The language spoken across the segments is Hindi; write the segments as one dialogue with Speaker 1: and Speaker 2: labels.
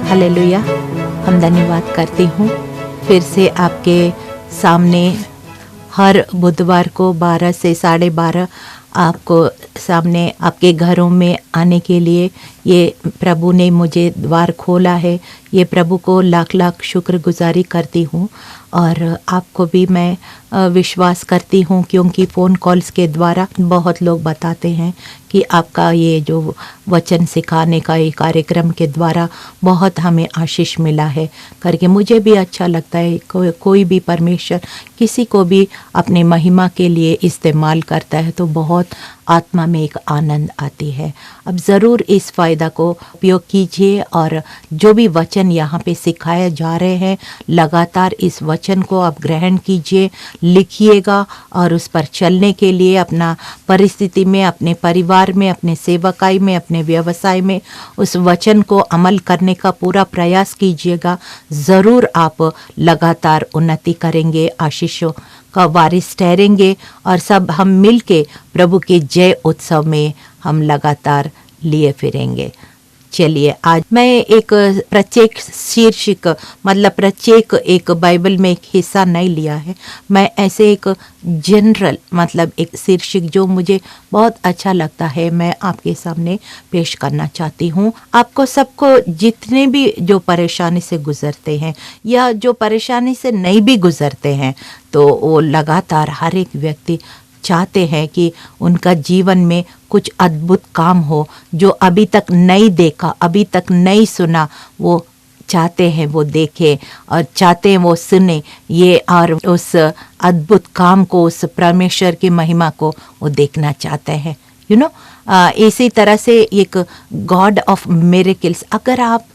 Speaker 1: हालेलुया। हम धन्यवाद करती हूँ फिर से आपके सामने हर बुधवार को 12 से 12:30 आपको सामने आपके घरों में आने के लिए ये प्रभु ने मुझे द्वार खोला है। ये प्रभु को लाख लाख शुक्रगुजारी करती हूँ और आपको भी मैं विश्वास करती हूँ, क्योंकि फ़ोन कॉल्स के द्वारा बहुत लोग बताते हैं कि आपका ये जो वचन सिखाने का ये कार्यक्रम के द्वारा बहुत हमें आशीष मिला है करके मुझे भी अच्छा लगता है। कोई भी परमेश्वर किसी को भी अपने महिमा के लिए इस्तेमाल करता है तो बहुत आत्मा में एक आनंद आती है। अब ज़रूर इस फ़ायदा को उपयोग कीजिए और जो भी वचन यहाँ पे सिखाए जा रहे हैं लगातार इस वचन को आप ग्रहण कीजिए, लिखिएगा और उस पर चलने के लिए अपना परिस्थिति में, अपने परिवार में, अपने सेवकाई में, अपने व्यवसाय में उस वचन को अमल करने का पूरा प्रयास कीजिएगा। ज़रूर आप लगातार उन्नति करेंगे, आशीषों का वारिस ठहरेंगे और सब हम मिलके प्रभु के जय उत्सव में हम लगातार लिए फिरेंगे। चलिए, आज मैं एक प्रत्येक शीर्षक मतलब प्रत्येक एक बाइबल में एक हिस्सा नहीं लिया है। मैं ऐसे एक जनरल मतलब एक शीर्षक जो मुझे बहुत अच्छा लगता है मैं आपके सामने पेश करना चाहती हूँ। आपको सबको जितने भी जो परेशानी से गुजरते हैं या जो परेशानी से नहीं भी गुजरते हैं तो वो लगातार हर एक व्यक्ति चाहते हैं कि उनका जीवन में कुछ अद्भुत काम हो जो अभी तक नहीं देखा, अभी तक नहीं सुना, वो चाहते हैं वो देखें और चाहते हैं वो सुने ये और उस अद्भुत काम को, उस परमेश्वर की महिमा को वो देखना चाहते हैं। इसी तरह से एक गॉड ऑफ मिरेकल्स अगर आप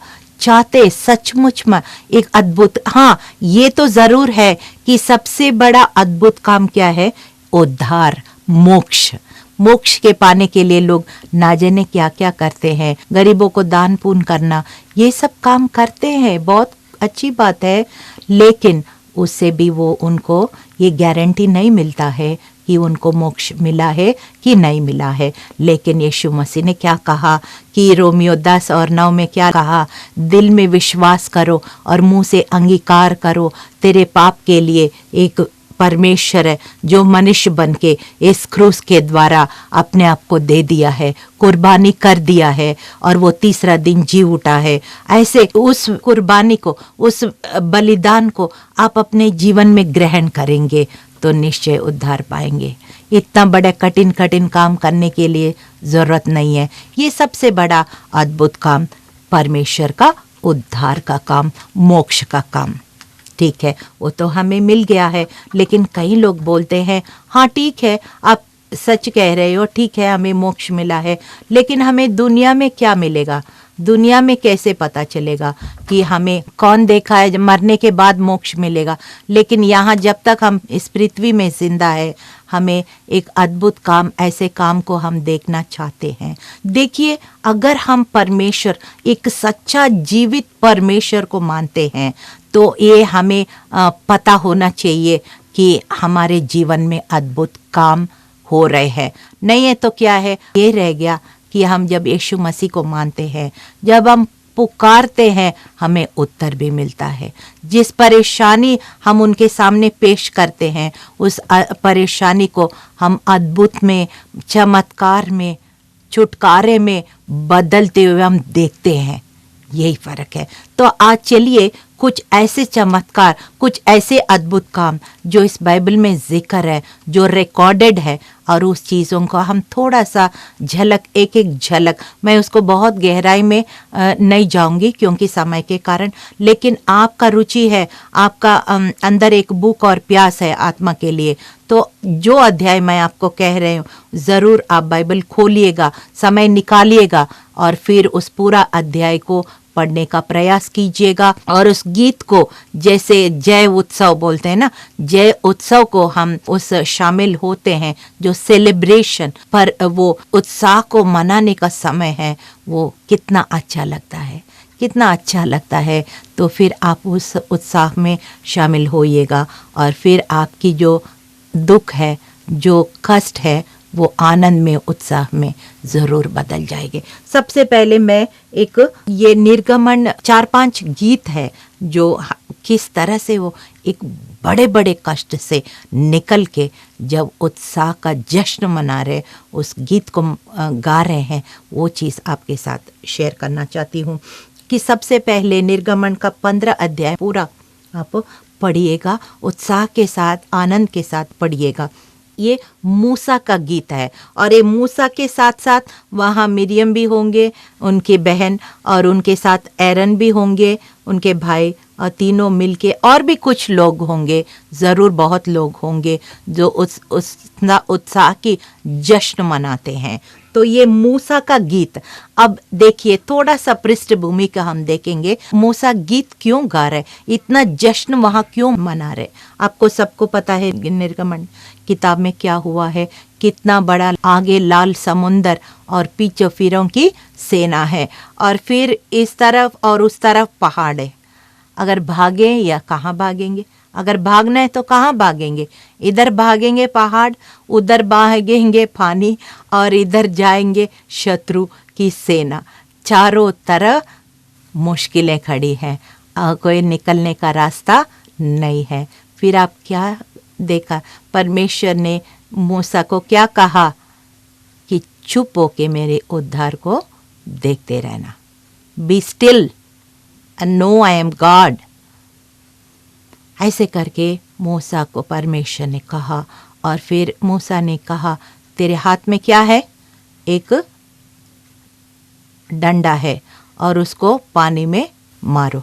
Speaker 1: चाहते सचमुच में एक अद्भुत, हाँ ये तो ज़रूर है कि सबसे बड़ा अद्भुत काम क्या है? उद्धार, मोक्ष के पाने के लिए लोग ना जाने क्या क्या करते हैं। गरीबों को दान पुण्य करना, ये सब काम करते हैं, बहुत अच्छी बात है, लेकिन उससे भी वो उनको ये गारंटी नहीं मिलता है कि उनको मोक्ष मिला है कि नहीं मिला है। लेकिन यीशु मसीह ने क्या कहा कि रोमियो 10:9 में क्या कहा? दिल में विश्वास करो और मुंह से अंगीकार करो, तेरे पाप के लिए एक परमेश्वर है जो मनुष्य बन के इस क्रूस के द्वारा अपने आप को दे दिया है, कुर्बानी कर दिया है और वो तीसरा दिन जी उठा है। ऐसे उस कुर्बानी को, उस बलिदान को आप अपने जीवन में ग्रहण करेंगे तो निश्चय उद्धार पाएंगे। इतना बड़ा कठिन काम करने के लिए ज़रूरत नहीं है। ये सबसे बड़ा अद्भुत काम परमेश्वर का उद्धार का काम, मोक्ष का काम, ठीक है, वो तो हमें मिल गया है। लेकिन कई लोग बोलते हैं हाँ ठीक है आप सच कह रहे हो, ठीक है हमें मोक्ष मिला है, लेकिन हमें दुनिया में क्या मिलेगा? दुनिया में कैसे पता चलेगा कि हमें कौन देखा है? मरने के बाद मोक्ष मिलेगा। लेकिन यहाँ जब तक हम इस पृथ्वी में जिंदा है हमें एक अद्भुत काम, ऐसे काम को हम देखना चाहते हैं। देखिए, अगर हम परमेश्वर, एक सच्चा जीवित परमेश्वर को मानते हैं तो ये हमें पता होना चाहिए कि हमारे जीवन में अद्भुत काम हो रहे हैं। नहीं है तो क्या है, ये रह गया कि हम जब यीशु मसीह को मानते हैं, जब हम पुकारते हैं हमें उत्तर भी मिलता है। जिस परेशानी हम उनके सामने पेश करते हैं उस परेशानी को हम अद्भुत में, चमत्कार में, छुटकारे में बदलते हुए हम देखते हैं। यही फर्क है। तो आज चलिए कुछ ऐसे चमत्कार, कुछ ऐसे अद्भुत काम जो इस बाइबल में जिक्र है, जो रिकॉर्डेड है, और उस चीज़ों को हम थोड़ा सा झलक, एक एक झलक, मैं उसको बहुत गहराई में नहीं जाऊंगी क्योंकि समय के कारण, लेकिन आपका रुचि है, आपका अंदर एक भूख और प्यास है आत्मा के लिए, तो जो अध्याय मैं आपको कह रही हूँ ज़रूर आप बाइबल खोलिएगा, समय निकालिएगा और फिर उस पूरा अध्याय को पढ़ने का प्रयास कीजिएगा। और उस गीत को, जैसे जय उत्सव बोलते हैं ना, जय उत्सव को हम उस शामिल होते हैं, जो सेलिब्रेशन पर वो उत्साह को मनाने का समय है, वो कितना अच्छा लगता है, कितना अच्छा लगता है। तो फिर आप उस उत्साह में शामिल होइएगा और फिर आपकी जो दुख है, जो कष्ट है, वो आनंद में, उत्साह में ज़रूर बदल जाएंगे। सबसे पहले मैं एक ये निर्गमन 4-5 गीत है जो किस तरह से वो एक बड़े बड़े कष्ट से निकल के जब उत्साह का जश्न मना रहे, उस गीत को गा रहे हैं, वो चीज़ आपके साथ शेयर करना चाहती हूँ। कि सबसे पहले निर्गमन का 15 अध्याय पूरा आप पढ़िएगा, उत्साह के साथ, आनंद के साथ पढ़िएगा। ये मूसा का गीत है और ये मूसा के साथ साथ वहाँ मिरियम भी होंगे, उनकी बहन, और उनके साथ एरन भी होंगे, उनके भाई, और तीनों मिलके और भी कुछ लोग होंगे, ज़रूर बहुत लोग होंगे जो उस उत्साह की जश्न मनाते हैं। तो ये मूसा का गीत। अब देखिए थोड़ा सा पृष्ठभूमि का हम देखेंगे, मूसा गीत क्यों गा रहे, इतना जश्न वहाँ क्यों मना रहे। आपको सबको पता है निर्गमन किताब में क्या हुआ है, कितना बड़ा आगे लाल समुंदर और पीछे फिरौन की सेना है, और फिर इस तरफ और उस तरफ पहाड़ है। अगर भागे या कहाँ भागेंगे, अगर भागना है तो कहाँ भागेंगे, इधर भागेंगे पहाड़, उधर भागेंगे पानी, और इधर जाएंगे शत्रु की सेना। चारों तरफ मुश्किलें खड़ी हैं, कोई निकलने का रास्ता नहीं है। फिर आप क्या देखा, परमेश्वर ने मूसा को क्या कहा कि चुप होके मेरे उद्धार को देखते रहना, be still and know I am God. ऐसे करके मूसा को परमेश्वर ने कहा, और फिर मूसा ने कहा तेरे हाथ में क्या है, एक डंडा है, और उसको पानी में मारो।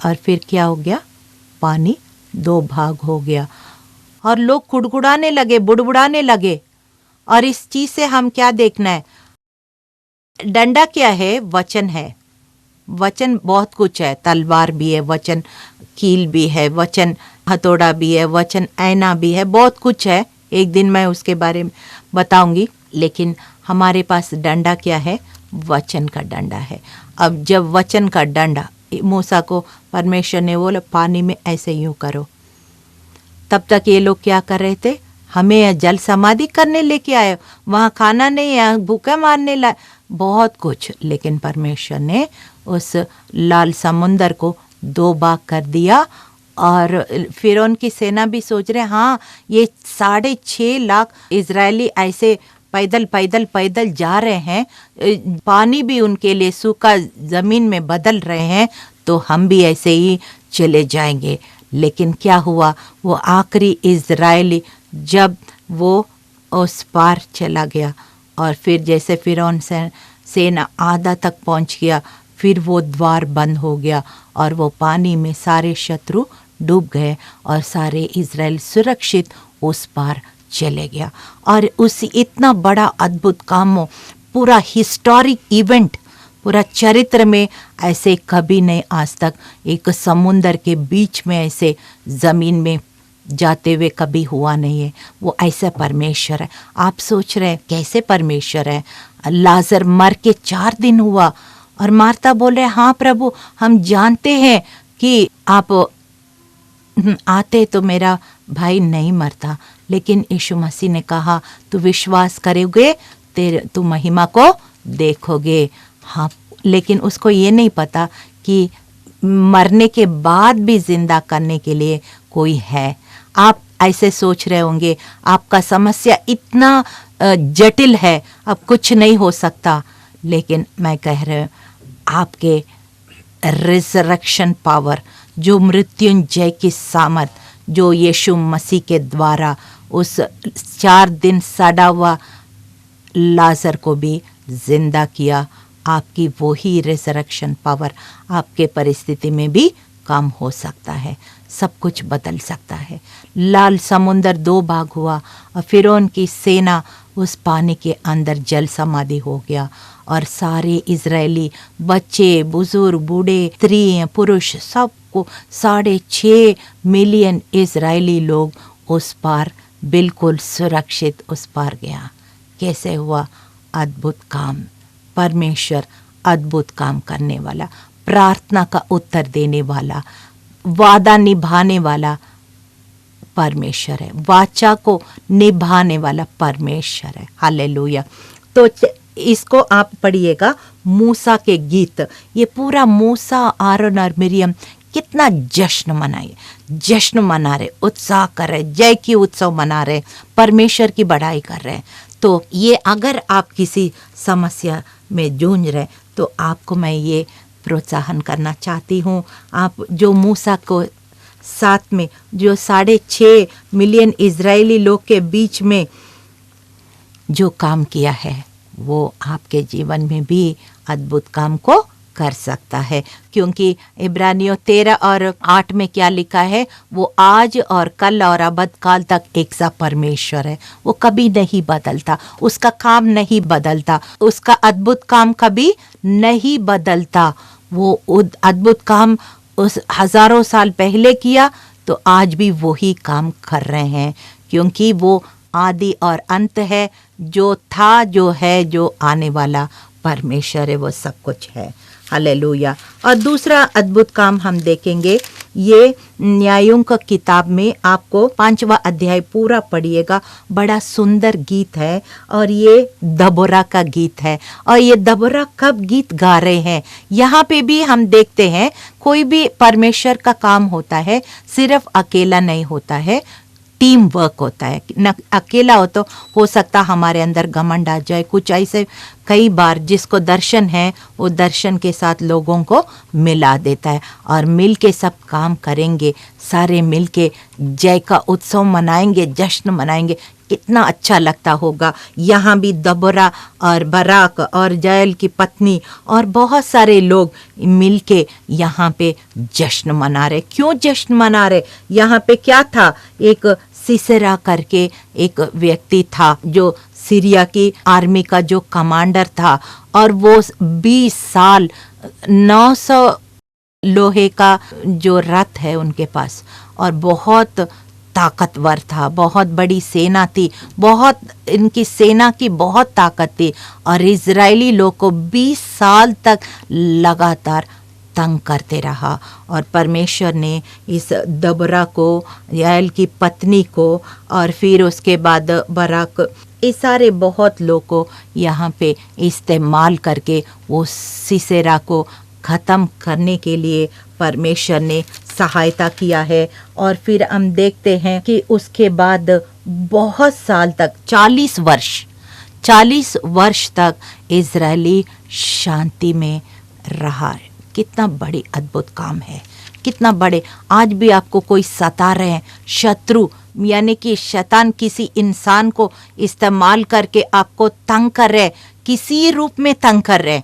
Speaker 1: और फिर क्या हो गया, पानी 2 भाग हो गया, और लोग कुड़कुड़ाने लगे, बुड़बुड़ाने लगे। और इस चीज से हम क्या देखना है, डंडा क्या है, वचन है। वचन बहुत कुछ है, तलवार भी है, वचन कील भी है, वचन हथौड़ा भी है, वचन ऐना भी है, बहुत कुछ है। एक दिन मैं उसके बारे में बताऊंगी। लेकिन हमारे पास डंडा क्या है, वचन का डंडा है। अब जब वचन का डंडा, मूसा को परमेश्वर ने बोला पानी में ऐसे यूं करो, तब तक ये लोग क्या कर रहे थे, हमें जल समाधि करने लेके आए, वहाँ खाना नहीं है, भूखे मारने लाए, बहुत कुछ। लेकिन परमेश्वर ने उस लाल समुंदर को 2 भाग कर दिया। और फिर उनकी सेना भी सोच रहे, हाँ ये 6.5 लाख इजरायली ऐसे पैदल पैदल पैदल जा रहे हैं, पानी भी उनके लिए सूखा ज़मीन में बदल रहे हैं, तो हम भी ऐसे ही चले जाएंगे। लेकिन क्या हुआ, वो आखिरी इजरायली जब वो उस पार चला गया, और फिर जैसे फिरौन सेना आधा तक पहुंच गया, फिर वो द्वार बंद हो गया, और वो पानी में सारे शत्रु डूब गए, और सारे इजराइल सुरक्षित उस पार चले गया। और उस इतना बड़ा अद्भुत काम हो, पूरा हिस्टोरिक इवेंट, पूरा चरित्र में ऐसे कभी नहीं आज तक एक समुंदर के बीच में ऐसे ज़मीन में जाते हुए कभी हुआ नहीं है। वो ऐसा परमेश्वर है। आप सोच रहे हैं कैसे परमेश्वर है। लाजर मर के 4 दिन हुआ, और मार्ता बोल रहे, हाँ प्रभु हम जानते हैं कि आप आते तो मेरा भाई नहीं मरता। लेकिन यीशु मसीह ने कहा तू विश्वास करोगे तू महिमा को देखोगे। हाँ, लेकिन उसको ये नहीं पता कि मरने के बाद भी जिंदा करने के लिए कोई है। आप ऐसे सोच रहे होंगे, आपका समस्या इतना जटिल है, अब कुछ नहीं हो सकता। लेकिन मैं कह रहा हूँ, आपके रिजरेक्शन पावर, जो मृत्युंजय की सामर्थ, जो यीशु मसीह के द्वारा उस 4 दिन सड़ा हुआ लाजर को भी जिंदा किया, आपकी वही रिजरेक्शन पावर आपके परिस्थिति में भी काम हो सकता है, सब कुछ बदल सकता है। लाल समुंदर 2 भाग हुआ, और फिरौन की सेना उस पानी के अंदर जल समाधि हो गया, और सारे इजरायली बच्चे, बुजुर्ग, बूढ़े, स्त्री, पुरुष, सबको 6.5 मिलियन इजरायली लोग उस पार बिल्कुल सुरक्षित उस पार गया। कैसे हुआ? अद्भुत काम। परमेश्वर अद्भुत काम करने वाला, प्रार्थना का उत्तर देने वाला, वादा निभाने वाला परमेश्वर है, वाचा को निभाने वाला परमेश्वर है। हालेलुया। तो इसको आप पढ़िएगा, मूसा के गीत। ये पूरा मूसा, आरोन और मिरियम कितना जश्न मनाए, जश्न मना रहे, उत्साह कर रहे, जय की उत्सव मना रहे, परमेश्वर की बढ़ाई कर रहे हैं। तो ये अगर आप किसी समस्या में जूझ रहे तो आपको मैं ये प्रोत्साहन करना चाहती हूँ, आप जो मूसा को साथ में जो 6.5 मिलियन इजरायली लोग के बीच में जो काम किया है, वो आपके जीवन में भी अद्भुत काम को कर सकता है। क्योंकि इब्रानियों 13 और 8 में क्या लिखा है, वो आज और कल और अबद काल तक एक सा परमेश्वर है। वो कभी नहीं बदलता, उसका काम नहीं बदलता, उसका अद्भुत काम कभी नहीं बदलता। वो अद्भुत काम उस हजारों साल पहले किया तो आज भी वही काम कर रहे हैं, क्योंकि वो आदि और अंत है, जो था, जो है, जो आने वाला परमेश्वर है, वो सब कुछ है। हालेलुया। और दूसरा अद्भुत काम हम देखेंगे, ये न्यायों का किताब में आपको 5वां अध्याय पूरा पढ़िएगा, बड़ा सुंदर गीत है और ये दबोरा का गीत है। और ये दबोरा कब गीत गा रहे हैं, यहाँ पे भी हम देखते हैं कोई भी परमेश्वर का काम होता है सिर्फ अकेला नहीं होता है, टीम वर्क होता है। न अकेला हो सकता हमारे अंदर घमंड आ जाए, कुछ ऐसे कई बार जिसको दर्शन है वो दर्शन के साथ लोगों को मिला देता है और मिल के सब काम करेंगे, सारे मिल के जय का उत्सव मनाएंगे, जश्न मनाएंगे, कितना अच्छा लगता होगा। यहाँ भी दबोरा और बराक और जायल की पत्नी और बहुत सारे लोग मिल के यहाँ पे जश्न मना रहे। क्यों जश्न मना रहे? यहाँ पे क्या था, एक सिसेरा करके एक व्यक्ति था जो सीरिया की आर्मी का जो कमांडर था, और वो 20 साल 900 लोहे का जो रथ है उनके पास, और बहुत ताकतवर था, बहुत बड़ी सेना थी, बहुत इनकी सेना की बहुत ताकत थी, और इजरायली लोग को 20 साल तक लगातार तंग करते रहा। और परमेश्वर ने इस दबरा को, याएल की पत्नी को, और फिर उसके बाद बराक, इस सारे बहुत लोग को यहाँ पे इस्तेमाल करके वो सिसेरा को ख़त्म करने के लिए परमेश्वर ने सहायता किया है। और फिर हम देखते हैं कि उसके बाद बहुत साल तक 40 वर्ष तक इजरायली शांति में रहा। कितना बड़ी अद्भुत काम है, कितना बड़े। आज भी आपको कोई सता रहे हैं, शत्रु यानी कि शैतान किसी इंसान को इस्तेमाल करके आपको तंग कर रहे, किसी रूप में तंग कर रहे,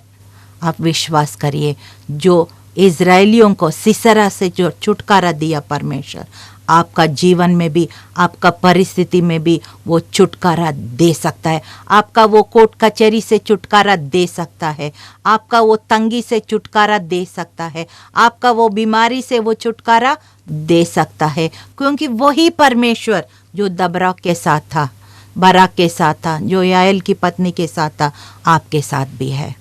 Speaker 1: आप विश्वास करिए, जो इजरायलियों को सिसरा से जो छुटकारा दिया परमेश्वर, आपका जीवन में भी, आपका परिस्थिति में भी वो छुटकारा दे सकता है। आपका वो कोर्ट कचहरी से छुटकारा दे सकता है, आपका वो तंगी से छुटकारा दे सकता है, आपका वो बीमारी से वो छुटकारा दे सकता है, क्योंकि वही परमेश्वर जो दबरा के साथ था, बराक के साथ था, जो याएल की पत्नी के साथ था, आपके साथ भी है।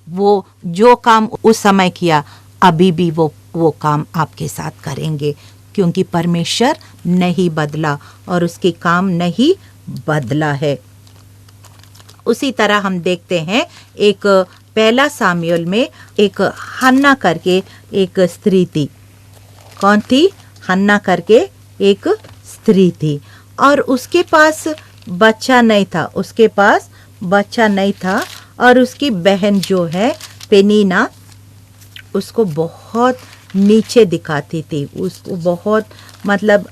Speaker 1: वो जो काम उस समय किया, अभी भी वो काम आपके साथ करेंगे, क्योंकि परमेश्वर नहीं बदला और उसके काम नहीं बदला है। उसी तरह हम देखते हैं एक 1 सामुएल में एक हन्ना करके एक स्त्री थी। कौन थी? हन्ना करके एक स्त्री थी, और उसके पास बच्चा नहीं था, उसके पास बच्चा नहीं था, और उसकी बहन जो है पेनीना उसको बहुत नीचे दिखाती थी, उसको बहुत मतलब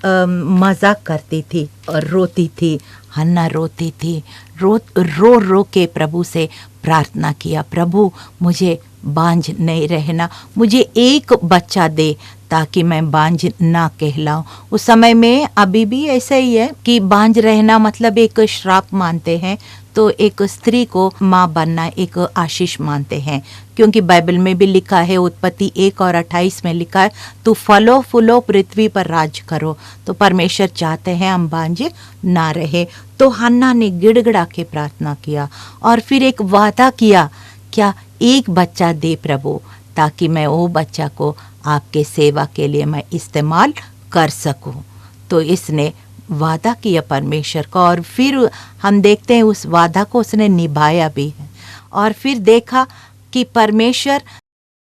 Speaker 1: मजाक करती थी और रोती थी। हन्ना रोती थी, रो के प्रभु से प्रार्थना किया, प्रभु मुझे बांझ नहीं रहना, मुझे एक बच्चा दे ताकि मैं बांझ ना कहलाऊं। उस समय में अभी भी ऐसा ही है कि बांझ रहना मतलब एक श्राप मानते हैं, तो एक स्त्री को माँ बनना एक आशीष मानते हैं, क्योंकि बाइबल में भी लिखा है, उत्पत्ति 1 और 28 में लिखा है, तू फलो फूलो पृथ्वी पर राज करो। तो परमेश्वर चाहते हैं हम बांझ ना रहे। तो हन्ना ने गिड़गिड़ा के प्रार्थना किया और फिर एक वादा किया, क्या एक बच्चा दे प्रभु, ताकि मैं वो बच्चा को आपके सेवा के लिए मैं इस्तेमाल कर सकूं। तो इसने वादा किया परमेश्वर का, और फिर हम देखते हैं उस वादा को उसने निभाया भी है। और फिर देखा कि परमेश्वर,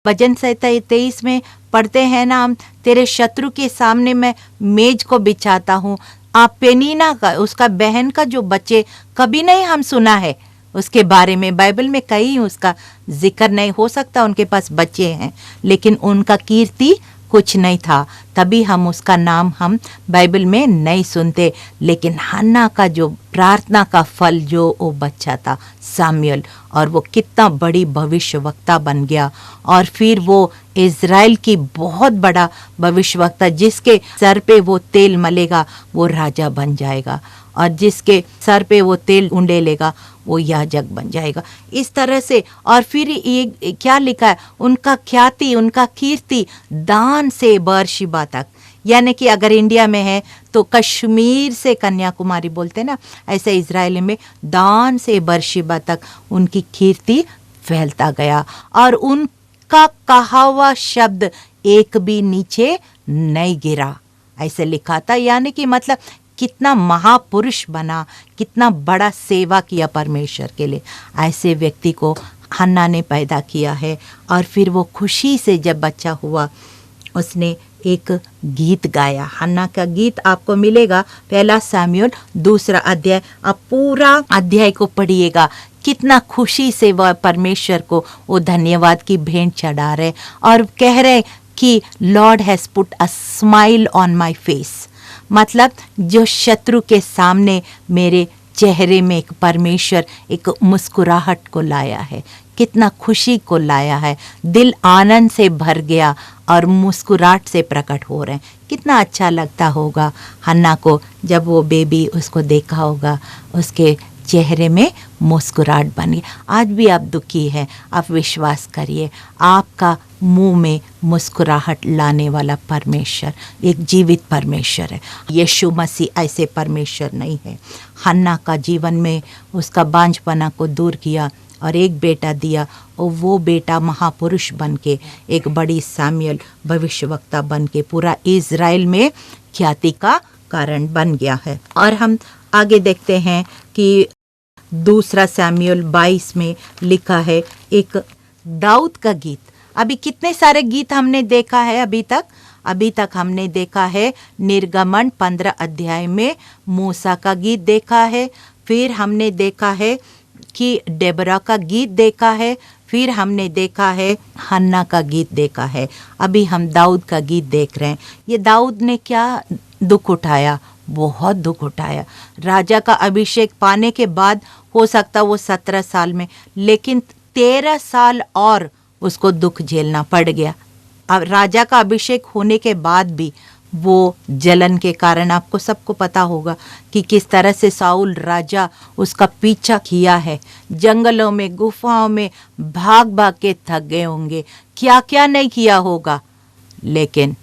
Speaker 1: भजन संहिता 23 में पढ़ते हैं ना हम, तेरे शत्रु के सामने मैं मेज को बिछाता हूँ। आप पेनीना का, उसका बहन का जो बच्चे, कभी नहीं हम सुना है उसके बारे में, बाइबल में कहीं उसका जिक्र नहीं, हो सकता उनके पास बच्चे हैं लेकिन उनका कीर्ति कुछ नहीं था, तभी हम उसका नाम हम बाइबल में नहीं सुनते। लेकिन हन्ना का जो प्रार्थना का फल, जो वो बच्चा था सामुएल, और वो कितना बड़ी भविष्यवक्ता बन गया। और फिर वो इज़राइल की बहुत बड़ा भविष्यवक्ता, जिसके सर पे वो तेल मलेगा वो राजा बन जाएगा, और जिसके सर पे वो तेल उंडेलेगा वो याजक बन जाएगा। इस तरह से, और फिर ये क्या लिखा है, उनका ख्याति, उनका कीर्ति दान से बर्शिबा तक, यानी कि अगर इंडिया में है तो कश्मीर से कन्याकुमारी बोलते ना, ऐसे इजराइल में दान से बर्शिबा तक उनकी कीर्ति फैलता गया, और उनका कहा हुआ शब्द एक भी नीचे नहीं गिरा, ऐसे लिखा था। यानी कि मतलब कितना महापुरुष बना, कितना बड़ा सेवा किया परमेश्वर के लिए। ऐसे व्यक्ति को हन्ना ने पैदा किया है। और फिर वो खुशी से जब बच्चा हुआ, उसने एक गीत गाया। हन्ना का गीत आपको मिलेगा 1 सामुएल 2 अध्याय। आप पूरा अध्याय को पढ़िएगा, कितना खुशी से वह परमेश्वर को वो धन्यवाद की भेंट चढ़ा रहे और कह रहे कि Lord has put a smile on my face. मतलब जो शत्रु के सामने मेरे चेहरे में एक परमेश्वर एक मुस्कुराहट को लाया है, कितना खुशी को लाया है, दिल आनंद से भर गया और मुस्कुराहट से प्रकट हो रहे हैं। कितना अच्छा लगता होगा हन्ना को जब वो बेबी उसको देखा होगा, उसके चेहरे में मुस्कुराहट बन गई। आज भी आप दुखी हैं, आप विश्वास करिए, आपका मुंह में मुस्कुराहट लाने वाला परमेश्वर एक जीवित परमेश्वर है। यीशु मसीह ऐसे परमेश्वर नहीं है। हन्ना का जीवन में उसका बांझपना को दूर किया और एक बेटा दिया, और वो बेटा महापुरुष बन के एक बड़ी सामुएल भविष्यवक्ता बन के पूरा इज़राइल में ख्याति का कारण बन गया है। और हम आगे देखते हैं कि 2 सामुएल 22 में लिखा है एक दाऊद का गीत। अभी कितने सारे गीत हमने देखा है अभी तक हमने देखा है निर्गमन 15 अध्याय में मूसा का गीत देखा है, फिर हमने देखा है कि डेबरा का गीत देखा है, फिर हमने देखा है हन्ना का गीत देखा है, अभी हम दाऊद का गीत देख रहे हैं। ये दाऊद ने क्या दुख उठाया, बहुत दुख उठाया। राजा का अभिषेक पाने के बाद हो सकता वो 17 साल में, लेकिन 13 साल और उसको दुख झेलना पड़ गया। अब राजा का अभिषेक होने के बाद भी वो जलन के कारण, आपको सबको पता होगा कि किस तरह से साउल राजा उसका पीछा किया है, जंगलों में गुफाओं में भाग भाग के थक गए होंगे, क्या क्या नहीं किया होगा, लेकिन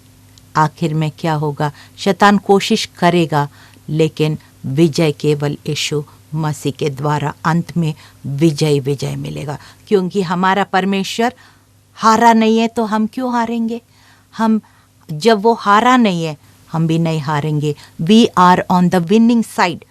Speaker 1: आखिर में क्या होगा, शैतान कोशिश करेगा लेकिन विजय केवल यीशु मसीह के द्वारा अंत में विजय मिलेगा। क्योंकि हमारा परमेश्वर हारा नहीं है तो हम क्यों हारेंगे। हम जब वो हारा नहीं है हम भी नहीं हारेंगे। We are on the winning side.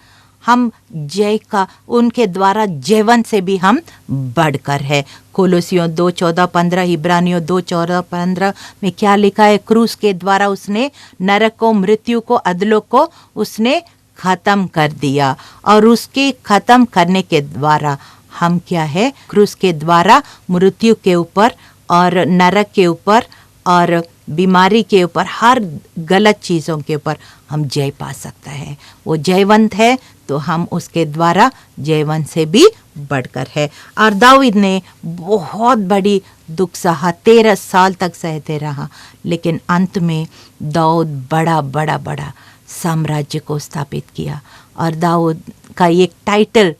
Speaker 1: हम जय का, उनके द्वारा जयवंत से भी हम बढ़कर है। कोलोसियों 2:14-15, इब्रानियों 2:14-15 में क्या लिखा है, क्रूस के द्वारा उसने नरक को, मृत्यु को, अधलोक को उसने खत्म कर दिया, और उसके खत्म करने के द्वारा हम क्या है, क्रूस के द्वारा मृत्यु के ऊपर और नरक के ऊपर और बीमारी के ऊपर, हर गलत चीज़ों के ऊपर हम जय पा सकते हैं। वो जयवंत है तो हम उसके द्वारा जयवंत से भी बढ़कर है। और दाऊद ने बहुत बड़ी दुख सहा, 13 साल तक सहते रहा, लेकिन अंत में दाऊद बड़ा साम्राज्य को स्थापित किया। और दाऊद का एक टाइटल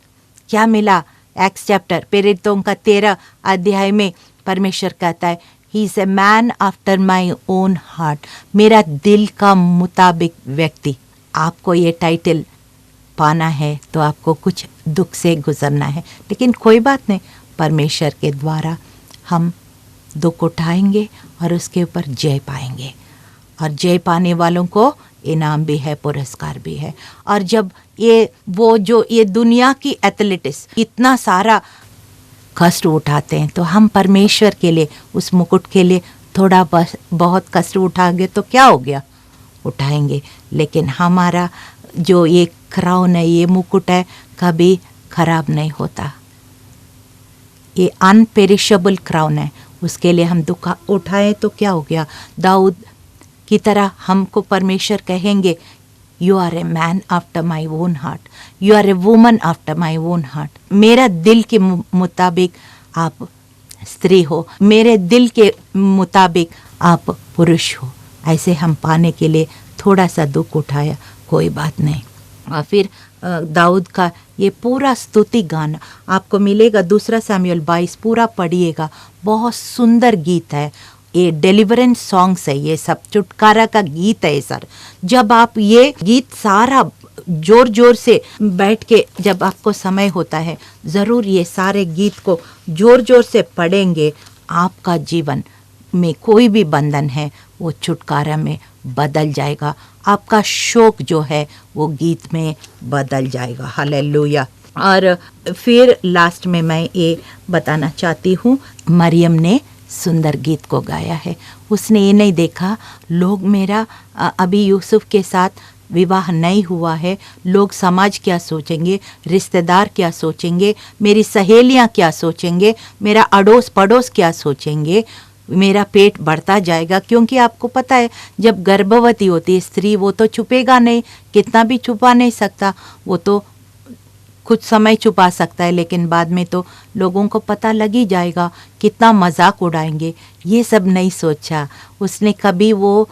Speaker 1: क्या मिला, एक्स चैप्टर प्रेरितों का 13 अध्याय में परमेश्वर कहता है, he is a man after my own heart, मेरा दिल का मुताबिक व्यक्ति। आपको ये टाइटल पाना है तो आपको कुछ दुख से गुजरना है, लेकिन कोई बात नहीं, परमेश्वर के द्वारा हम दुख उठाएंगे और उसके ऊपर जय पाएंगे। और जय पाने वालों को इनाम भी है, पुरस्कार भी है। और जब ये दुनिया की एथलेटिक्स इतना सारा कष्ट उठाते हैं, तो हम परमेश्वर के लिए, उस मुकुट के लिए थोड़ा बहुत कष्ट उठाएंगे तो क्या हो गया, उठाएंगे। लेकिन हमारा जो ये क्राउन है, ये मुकुट है, कभी खराब नहीं होता। ये अनपेरिशेबल क्राउन है, उसके लिए हम दुख उठाए तो क्या हो गया। दाऊद की तरह हमको परमेश्वर कहेंगे, you are a man after my own heart, you are a woman after my own heart. मेरा दिल के मुताबिक आप स्त्री हो, मेरे दिल के मुताबिक आप पुरुष हो। ऐसे हम पाने के लिए थोड़ा सा दुख उठाया, कोई बात नहीं। और फिर दाऊद का ये पूरा स्तुति गाना आपको मिलेगा, 2 शमूएल 22 पूरा पढ़िएगा, बहुत सुंदर गीत है। ये डिलीवरेंस सॉन्ग्स है, ये सब छुटकारा का गीत है सर। जब आप ये गीत सारा जोर जोर से बैठ के, जब आपको समय होता है, ज़रूर ये सारे गीत को जोर जोर से पढ़ेंगे, आपका जीवन में कोई भी बंधन है वो छुटकारा में बदल जाएगा। आपका शोक जो है वो गीत में बदल जाएगा। हालेलुया। और फिर लास्ट में मैं ये बताना चाहती हूँ, मरियम ने सुंदर गीत को गाया है। उसने ये नहीं देखा लोग मेरा अभी यूसुफ के साथ विवाह नहीं हुआ है, लोग समाज क्या सोचेंगे, रिश्तेदार क्या सोचेंगे, मेरी सहेलियां क्या सोचेंगे, मेरा अड़ोस पड़ोस क्या सोचेंगे, मेरा पेट बढ़ता जाएगा। क्योंकि आपको पता है जब गर्भवती होती है स्त्री, वो तो छुपेगा नहीं, कितना भी छुपा नहीं सकता, वो तो कुछ समय छुपा सकता है, लेकिन बाद में तो लोगों को पता लग ही जाएगा, कितना मजाक उड़ाएंगे। ये सब नहीं सोचा उसने, कभी वो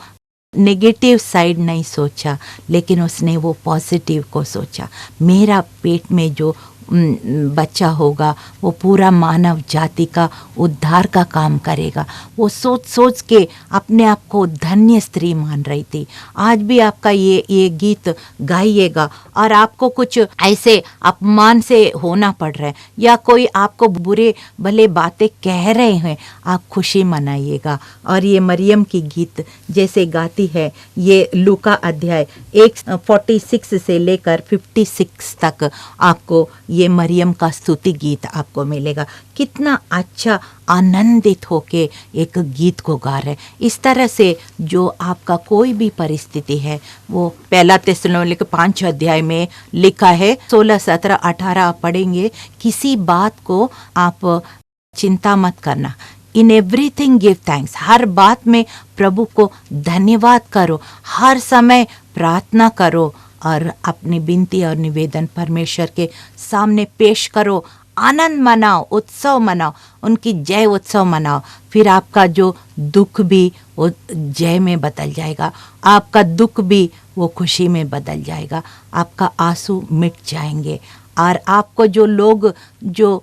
Speaker 1: नेगेटिव साइड नहीं सोचा, लेकिन उसने वो पॉजिटिव को सोचा। मेरा पेट में जो बच्चा होगा वो पूरा मानव जाति का उद्धार का काम करेगा। वो सोच के अपने आप को धन्य स्त्री मान रही थी। आज भी आपका ये गीत गाइएगा और आपको कुछ ऐसे अपमान से होना पड़ रहा है या कोई आपको बुरे भले बातें कह रहे हैं, आप खुशी मनाइएगा। और ये मरियम की गीत जैसे गाती है, ये लूका अध्याय 1:46 से लेकर 56 तक आपको ये मरियम का स्तुति गीत आपको मिलेगा। कितना अच्छा आनंदित होके एक गीत को गा रहे। इस तरह से जो आपका कोई भी परिस्थिति है, वो 1 थिस्सलुनीके 5 अध्याय में लिखा है, 16, 17, 18 आप पढ़ेंगे। किसी बात को आप चिंता मत करना, इन एवरीथिंग गिव थैंक्स, हर बात में प्रभु को धन्यवाद करो, हर समय प्रार्थना करो और अपनी विनती और निवेदन परमेश्वर के सामने पेश करो। आनंद मनाओ, उत्सव मनाओ, उनकी जय उत्सव मनाओ। फिर आपका जो दुख भी वो जय में बदल जाएगा, आपका दुख भी वो खुशी में बदल जाएगा, आपका आंसू मिट जाएंगे। और आपको जो लोग जो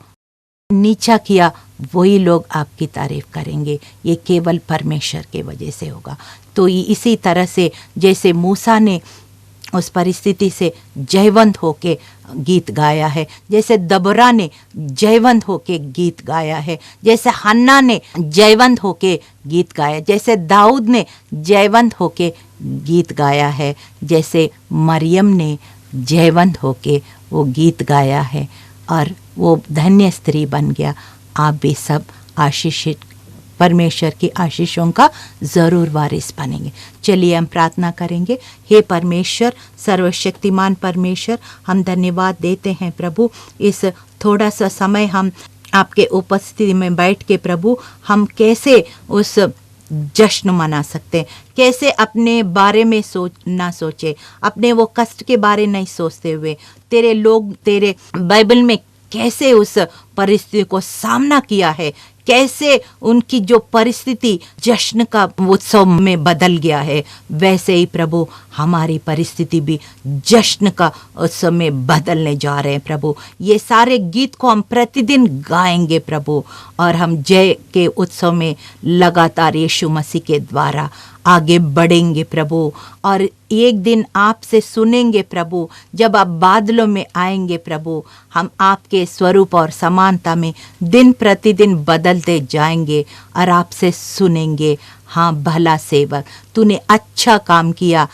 Speaker 1: नीचा किया वही लोग आपकी तारीफ करेंगे। ये केवल परमेश्वर के वजह से होगा। तो इसी तरह से जैसे मूसा ने उस परिस्थिति से जयवंत होके गीत गाया है, जैसे दबोरा ने जयवंत होके गीत गाया है, जैसे हन्ना ने जयवंत होके गीत गाया, जैसे दाऊद ने जयवंत होके गीत गाया है, जैसे मरियम ने जयवंत होके वो गीत गाया है और वो धन्य स्त्री बन गया। आप भी सब आशीषित, परमेश्वर की आशीषों का ज़रूर वारिस बनेंगे। चलिए हम प्रार्थना करेंगे। हे परमेश्वर, सर्वशक्तिमान परमेश्वर, हम धन्यवाद देते हैं प्रभु, इस थोड़ा सा समय हम आपके उपस्थिति में बैठ के प्रभु हम कैसे उस जश्न मना सकते, कैसे अपने बारे में ना सोचे, अपने वो कष्ट के बारे नहीं सोचते हुए तेरे लोग तेरे बाइबल में कैसे उस परिस्थिति को सामना किया है, कैसे उनकी जो परिस्थिति जश्न का उत्सव में बदल गया है, वैसे ही प्रभु हमारी परिस्थिति भी जश्न का उत्सव में बदलने जा रहे हैं प्रभु। ये सारे गीत को हम प्रतिदिन गाएंगे प्रभु और हम जय के उत्सव में लगातार यीशु मसीह के द्वारा आगे बढ़ेंगे प्रभु। और एक दिन आपसे सुनेंगे प्रभु, जब आप बादलों में आएंगे प्रभु, हम आपके स्वरूप और समानता में दिन प्रतिदिन बदलते जाएंगे और आपसे सुनेंगे, हाँ भला सेवक, तूने अच्छा काम किया,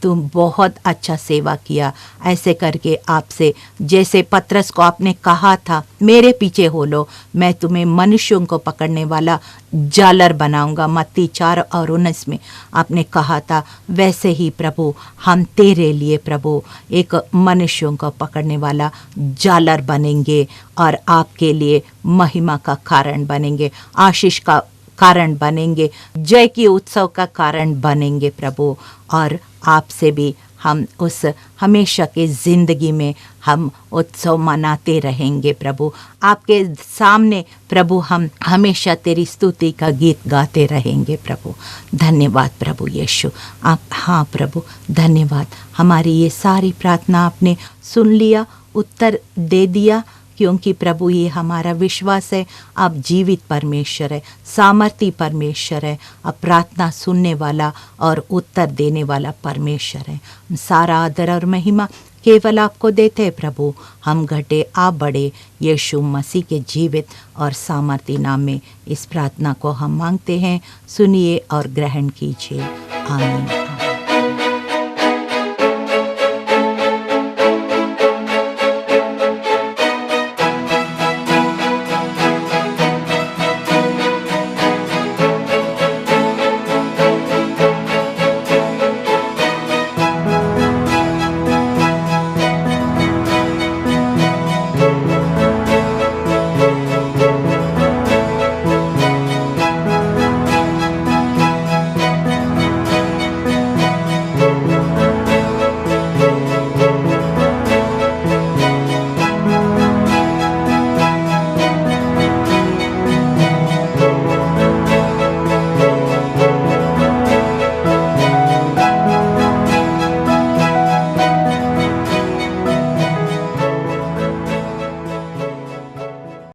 Speaker 1: तुम बहुत अच्छा सेवा किया। ऐसे करके आपसे जैसे पतरस को आपने कहा था मेरे पीछे हो लो, मैं तुम्हें मनुष्यों को पकड़ने वाला जालर बनाऊंगा, मत्ती 4:19 में आपने कहा था, वैसे ही प्रभु हम तेरे लिए प्रभु एक मनुष्यों को पकड़ने वाला जालर बनेंगे और आपके लिए महिमा का कारण बनेंगे, आशीष का कारण बनेंगे, जय की उत्सव का कारण बनेंगे प्रभु। और आपसे भी हम उस हमेशा की ज़िंदगी में हम उत्सव मनाते रहेंगे प्रभु। आपके सामने प्रभु हम हमेशा तेरी स्तुति का गीत गाते रहेंगे प्रभु। धन्यवाद प्रभु यीशु। आप हाँ प्रभु धन्यवाद। हमारी ये सारी प्रार्थना आपने सुन लिया, उत्तर दे दिया, क्योंकि प्रभु ये हमारा विश्वास है, आप जीवित परमेश्वर है, सामर्थी परमेश्वर है, आप प्रार्थना सुनने वाला और उत्तर देने वाला परमेश्वर है। सारा आदर और महिमा केवल आपको देते हैं प्रभु। हम घटे आप बढ़े, यीशु मसीह के जीवित और सामर्थी नाम में इस प्रार्थना को हम मांगते हैं। सुनिए और ग्रहण कीजिए। आमीन।